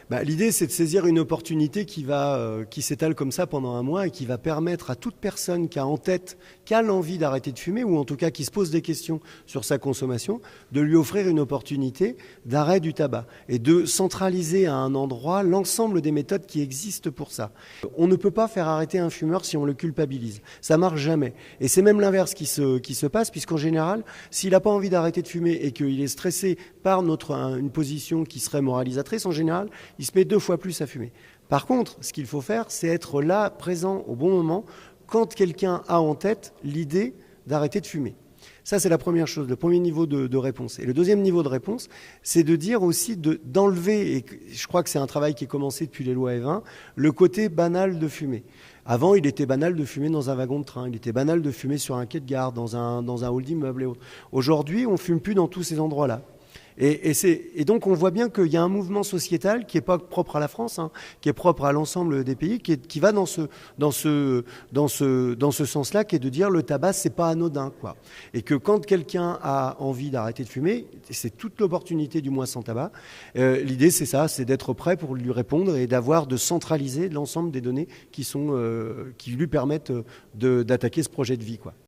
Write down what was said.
L'idée, c'est de saisir une opportunité qui s'étale comme ça pendant un mois et qui va permettre à toute personne qui a en tête, qui a l'envie d'arrêter de fumer, ou en tout cas qui se pose des questions sur sa consommation, de lui offrir une opportunité d'arrêt du tabac et de centraliser à un endroit l'ensemble des méthodes qui existent pour ça. On ne peut pas faire arrêter un fumeur si on le culpabilise. Ça marche jamais. Et c'est même l'inverse qui se passe, puisqu'en général, s'il n'a pas envie d'arrêter de fumer et qu'il est stressé par une position qui serait moralisatrice, en général, il se met 2 fois plus à fumer. Par contre, ce qu'il faut faire, c'est être là, présent au bon moment, quand quelqu'un a en tête l'idée d'arrêter de fumer. Ça, c'est la première chose, le premier niveau de réponse. Et le deuxième niveau de réponse, c'est de dire aussi d'enlever, et je crois que c'est un travail qui est commencé depuis les lois Evin, le côté banal de fumer. Avant, il était banal de fumer dans un wagon de train, il était banal de fumer sur un quai de gare, dans un hall d'immeuble et autres. Aujourd'hui, on ne fume plus dans tous ces endroits-là. Et donc on voit bien qu'il y a un mouvement sociétal qui n'est pas propre à la France, qui est propre à l'ensemble des pays, qui va dans ce sens-là, qui est de dire le tabac, c'est pas anodin, quoi. Et que quand quelqu'un a envie d'arrêter de fumer, c'est toute l'opportunité du mois sans tabac. L'idée, c'est ça, c'est d'être prêt pour lui répondre et de centraliser l'ensemble des données qui lui permettent d'attaquer ce projet de vie, quoi.